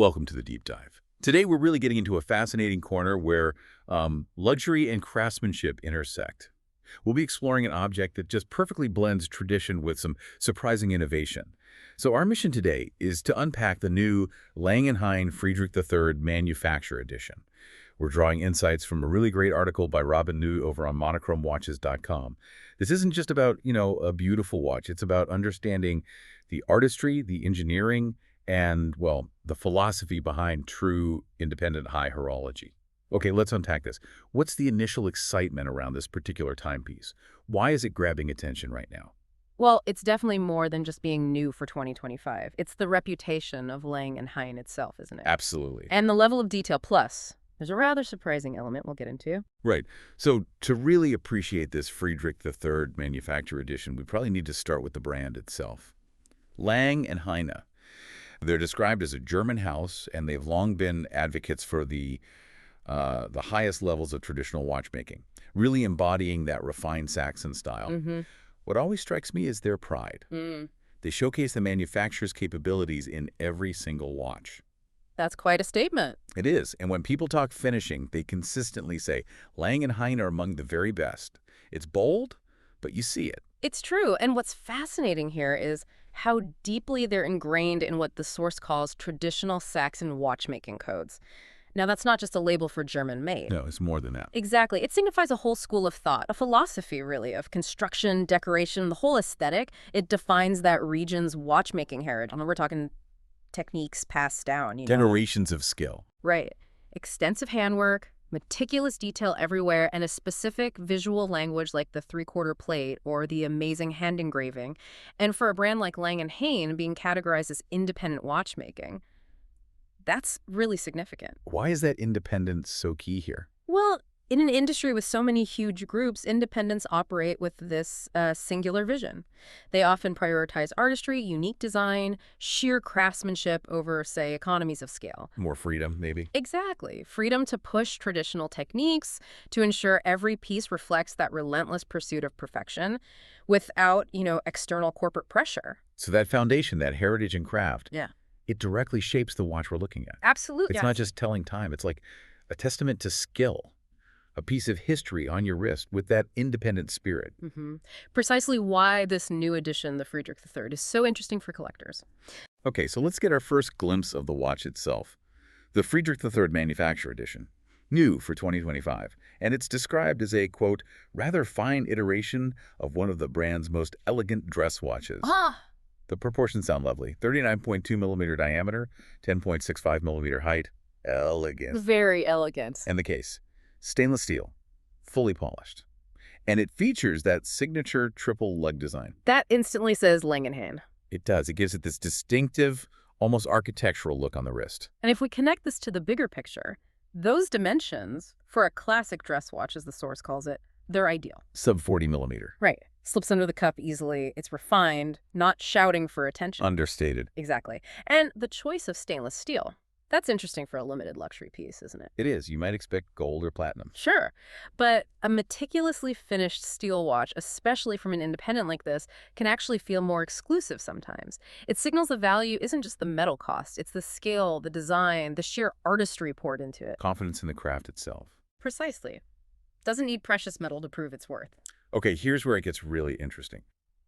Welcome to the deep dive. Today we're really getting into a fascinating corner where luxury and craftsmanship intersect. We'll be exploring an object that just perfectly blends tradition with some surprising innovation. So our mission today is to unpack the new Lang & Heyne Friedrich III Manufaktur edition. We're drawing insights from a really great article by Robin New over on monochromewatches.com. This isn't just about, a beautiful watch. It's about understanding the artistry, the engineering, and, well, the philosophy behind true independent high horology. Okay, let's unpack this. What's the initial excitement around this particular timepiece? Why is it grabbing attention right now? Well, it's definitely more than just being new for 2025. It's the reputation of Lang & Heyne itself, isn't it? Absolutely. And the level of detail. Plus, there's a rather surprising element we'll get into. Right. So to really appreciate this Friedrich III Manufaktur edition, we probably need to start with the brand itself. Lang & Heyne. They're described as a German house, and they've long been advocates for the highest levels of traditional watchmaking, really embodying that refined Saxon style. What always strikes me is their pride. They showcase the manufacturer's capabilities in every single watch. That's quite a statement. It is, and when people talk finishing, they consistently say, Lang & Heyne are among the very best. It's bold, but you see it. It's true, and what's fascinating here is how deeply they're ingrained in what the source calls traditional Saxon watchmaking codes. Now, that's not just a label for German-made. No, it's more than that. Exactly. It signifies a whole school of thought, a philosophy, really, of construction, decoration, the whole aesthetic. It defines that region's watchmaking heritage. We're talking techniques passed down, Generations of skill. Right. Extensive handwork, meticulous detail everywhere, and a specific visual language like the three-quarter plate or the amazing hand engraving. And for a brand like Lang & Heyne being categorized as independent watchmaking, that's really significant. Why is that independence so key here? Well, in an industry with so many huge groups, independents operate with this singular vision. They often prioritize artistry, unique design, sheer craftsmanship over, say, economies of scale. More freedom, maybe? Exactly. Freedom to push traditional techniques, to ensure every piece reflects that relentless pursuit of perfection without, external corporate pressure. So that foundation, that heritage and craft, Yeah. it directly shapes the watch we're looking at. Absolutely. It's not just telling time. It's like a testament to skill, a piece of history on your wrist with that independent spirit. Precisely why this new edition, the Friedrich III, is so interesting for collectors. Okay, so let's get our first glimpse of the watch itself. The Friedrich III Manufaktur edition, new for 2025, and it's described as a, quote, rather fine iteration of one of the brand's most elegant dress watches. The proportions sound lovely. 39.2 millimeter diameter, 10.65 millimeter height. Elegant. Very elegant. And the case, stainless steel, fully polished. And it features that signature triple lug design. That instantly says Lang & Heyne. It does. It gives it this distinctive, almost architectural look on the wrist. And if we connect this to the bigger picture, those dimensions, for a classic dress watch, as the source calls it, they're ideal. Sub 40 millimeter. Right. Slips under the cuff easily. It's refined, not shouting for attention. Understated. Exactly. And the choice of stainless steel. That's interesting for a limited luxury piece, isn't it? It is. You might expect gold or platinum. Sure. But a meticulously finished steel watch, especially from an independent like this, can actually feel more exclusive sometimes. It signals the value isn't just the metal cost. It's the skill, the design, the sheer artistry poured into it. Confidence in the craft itself. Precisely. Doesn't need precious metal to prove its worth. Okay, here's where it gets really interesting.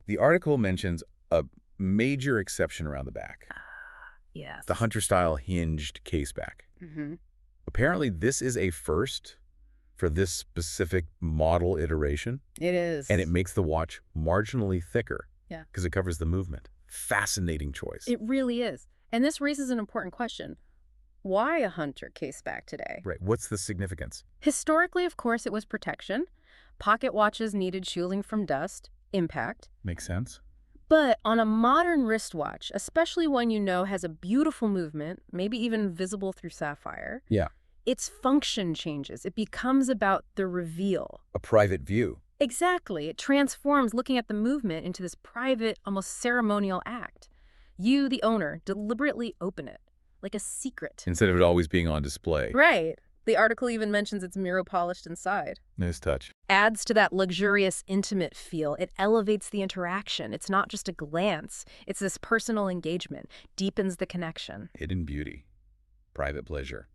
The article mentions a major exception around the back. Yes. The hunter-style hinged caseback. Apparently, this is a first for this specific model iteration. It is. And it makes the watch marginally thicker. Yeah. Because it covers the movement. Fascinating choice. It really is. And this raises an important question. Why a hunter caseback today? Right. What's the significance? Historically, of course, it was protection. Pocket watches needed shielding from dust, impact. Makes sense. But on a modern wristwatch, especially one has a beautiful movement, maybe even visible through sapphire, Yeah. its function changes. It becomes about the reveal. A private view. Exactly. It transforms looking at the movement into this private, almost ceremonial act. You, the owner, deliberately open it, like a secret. Instead of it always being on display. Right. The article even mentions it's mirror polished inside. Nice touch. Adds to that luxurious, intimate feel. It elevates the interaction. It's not just a glance. It's this personal engagement. Deepens the connection. Hidden beauty. private pleasure.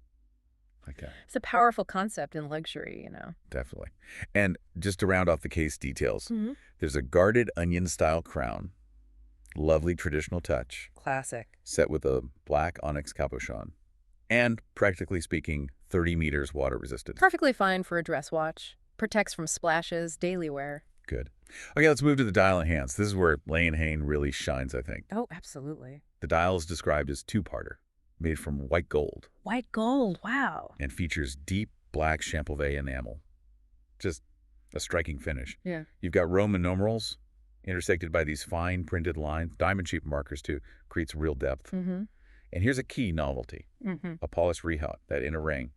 Okay, It's a powerful concept in luxury, you know. definitely. And just to round off the case details, Mm-hmm. there's a guarded onion-style crown, lovely traditional touch, Classic. set with a black onyx cabochon, and, practically speaking, 30 meters water resistant. Perfectly fine for a dress watch. Protects from splashes, daily wear. Good. Okay, let's move to the dial and hands. This is where Heyne really shines, I think. Oh, absolutely. The dial is described as two-parter, made from white gold, White gold, wow. and features deep black champollion enamel. Just a striking finish. Yeah. You've got Roman numerals intersected by these fine printed lines, diamond-shaped markers too, creates real depth. Mm-hmm. And here's a key novelty, Mm-hmm. a polished rehaut, that inner ring.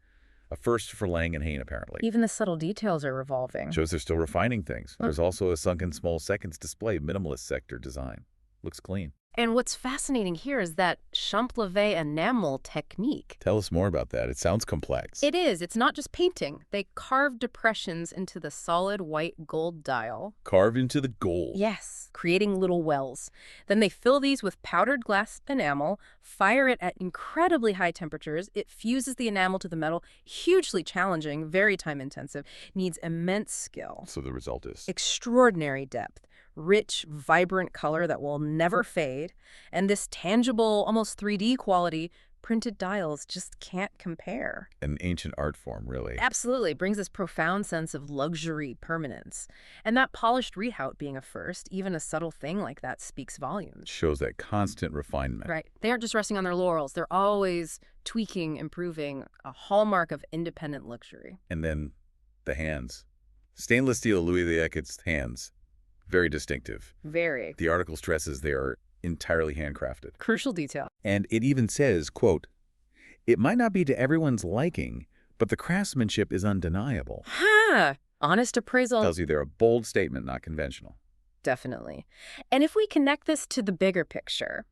A first for Heyne, apparently. Even the subtle details are revolving. Shows they're still refining things. There's also a sunken small seconds display, minimalist sector design. Looks clean. And what's fascinating here is that champollion enamel technique. Tell us more about that. It sounds complex. It is. It's not just painting. They carve depressions into the solid white gold dial. Carved into the gold. Yes, creating little wells. Then they fill these with powdered glass enamel, fire it at incredibly high temperatures. It fuses the enamel to the metal. Hugely challenging, very time-intensive, needs immense skill. So the result is? Extraordinary depth. Rich, vibrant color that will never fade, and this tangible, almost 3D quality, printed dials just can't compare. An ancient art form, really. Absolutely. Brings this profound sense of luxury permanence. And that polished rehaut being a first, even a subtle thing like that speaks volumes. Shows that constant refinement. Right. They aren't just resting on their laurels. They're always tweaking, improving, a hallmark of independent luxury. And then the hands. Stainless steel Louis XVIII's hands. Very distinctive. Very. The article stresses they are entirely handcrafted. Crucial detail. And it even says, quote, "It might not be to everyone's liking, but the craftsmanship is undeniable." Ha! Honest appraisal. Tells you they're a bold statement, not conventional. Definitely. And if we connect this to the bigger picture,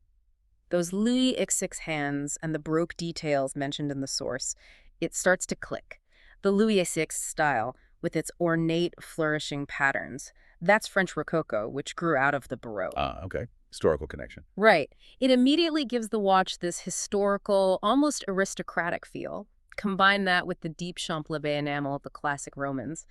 those Louis XVIII hands and the Baroque details mentioned in the source, it starts to click. The Louis XVI style, with its ornate, flourishing patterns, that's French Rococo, which grew out of the Baroque. Ah, okay. Historical connection. Right. It immediately gives the watch this historical, almost aristocratic feel. Combine that with the deep champollion enamel of the classic Romans.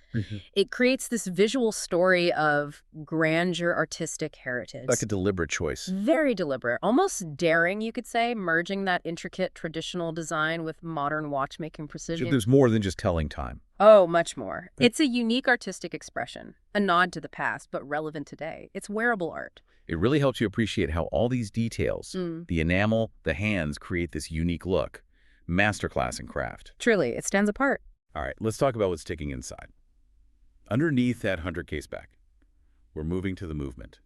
It creates this visual story of grandeur, artistic heritage. Like a deliberate choice. Very deliberate, almost daring, you could say, merging that intricate traditional design with modern watchmaking precision. There's more than just telling time. Oh, much more. It's a unique artistic expression, a nod to the past, but relevant today. It's wearable art. It really helps you appreciate how all these details, the enamel, the hands, create this unique look. Masterclass in craft. Truly, it stands apart. All right, let's talk about what's sticking inside. Underneath that Hunter Caseback, we're moving to the movement.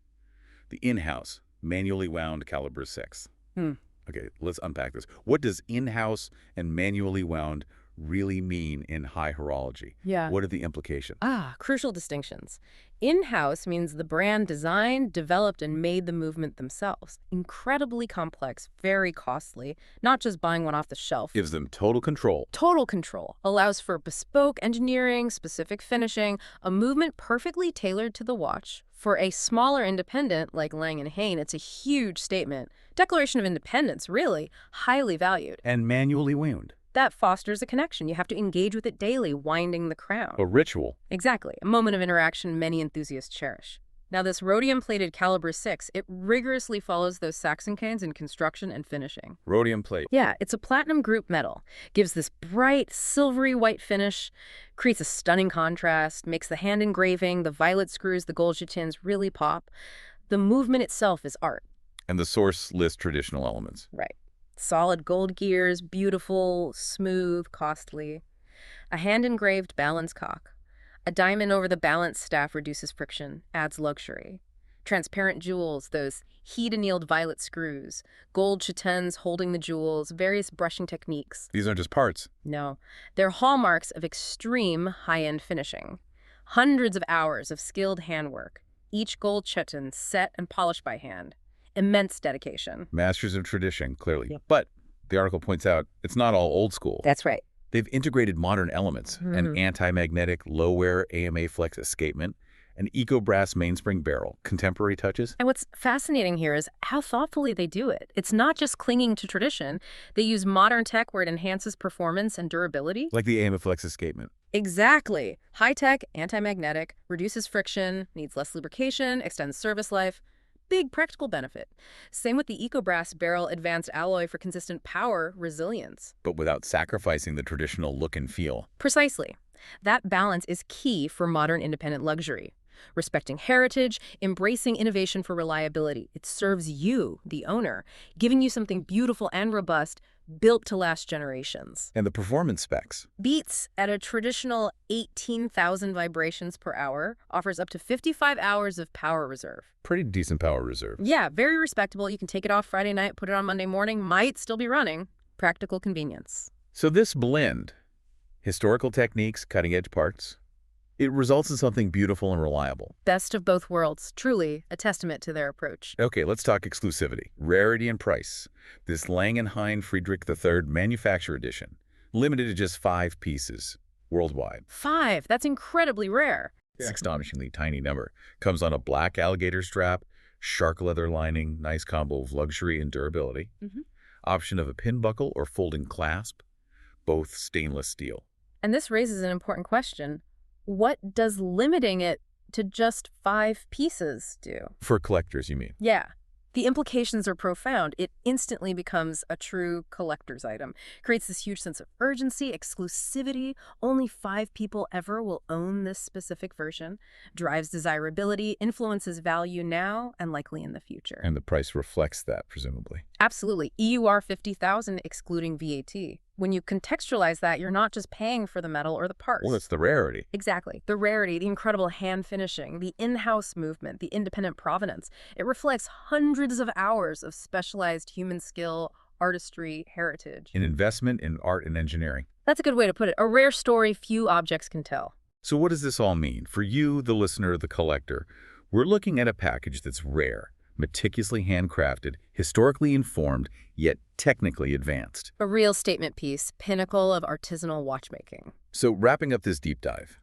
The in-house, manually wound Calibre 6. Okay, let's unpack this. What does in-house and manually wound really mean in high horology? Yeah. What are the implications? Crucial distinctions. In-house means the brand designed, developed, and made the movement themselves. Incredibly complex, very costly, not just buying one off the shelf. Gives them total control. Total control. Allows for bespoke engineering, specific finishing, a movement perfectly tailored to the watch. For a smaller independent like Lang & Heyne, it's a huge statement. Declaration of independence, really. Highly valued. And manually wound. That fosters a connection. You have to engage with it daily, winding the crown. A ritual. Exactly. A moment of interaction many enthusiasts cherish. Now, this rhodium-plated Calibre 6, it rigorously follows those Saxon canes in construction and finishing. Rhodium plate. Yeah, it's a platinum group metal. Gives this bright, silvery white finish, creates a stunning contrast, makes the hand engraving, the violet screws, the gold chitins really pop. The movement itself is art. And the source lists traditional elements. Right. Solid gold gears, beautiful, smooth, costly. A hand-engraved balance cock. A diamond over the balance staff reduces friction, adds luxury. Transparent jewels, those heat-annealed violet screws. Gold chitins holding the jewels, various brushing techniques. These aren't just parts. No, they're hallmarks of extreme high-end finishing. Hundreds of hours of skilled handwork. Each gold chitin set and polished by hand. Immense dedication. Masters of tradition, clearly. Yep. But the article points out it's not all old school. That's right. They've integrated modern elements, an anti-magnetic low-wear AMA flex escapement, An eco-brass mainspring barrel. Contemporary touches? And what's fascinating here is how thoughtfully they do it. It's not just clinging to tradition. They use modern tech where it enhances performance and durability. Like the AMFlex escapement. Exactly. High-tech, anti-magnetic, reduces friction, needs less lubrication, extends service life. Big practical benefit. Same with the EcoBrass barrel advanced alloy for consistent power, resilience. But without sacrificing the traditional look and feel. Precisely. That balance is key for modern independent luxury. Respecting heritage, embracing innovation for reliability. It serves you, the owner, giving you something beautiful and robust, built to last generations. And the performance specs. Beats at a traditional 18,000 vibrations per hour, offers up to 55 hours of power reserve. Pretty decent power reserve. Yeah, very respectable. You can take it off Friday night, put it on Monday morning, might still be running. Practical convenience. So this blend, historical techniques, cutting-edge parts, it results in something beautiful and reliable. Best of both worlds, truly a testament to their approach. Okay, let's talk exclusivity, rarity and price. This Lang & Heyne Friedrich III Manufaktur Edition, limited to just 5 pieces worldwide. 5, that's incredibly rare. It's an astonishingly tiny number. Comes on a black alligator strap, shark leather lining, nice combo of luxury and durability. Option of a pin buckle or folding clasp, both stainless steel. And this raises an important question. What does limiting it to just 5 pieces do? For collectors, you mean? Yeah. The implications are profound. It instantly becomes a true collector's item. Creates this huge sense of urgency, exclusivity. Only 5 people ever will own this specific version. Drives desirability, influences value now and likely in the future. And the price reflects that, presumably. Absolutely. EUR 50,000 excluding VAT. When you contextualize that, you're not just paying for the metal or the parts. Well, it's the rarity. Exactly. The rarity, the incredible hand finishing, the in-house movement, the independent provenance. It reflects hundreds of hours of specialized human skill, artistry, heritage. An investment in art and engineering. That's a good way to put it. A rare story few objects can tell. So what does this all mean? For you, the listener, the collector, we're looking at a package that's rare, meticulously handcrafted, historically informed, yet technically advanced. A real statement piece, pinnacle of artisanal watchmaking. So wrapping up this deep dive,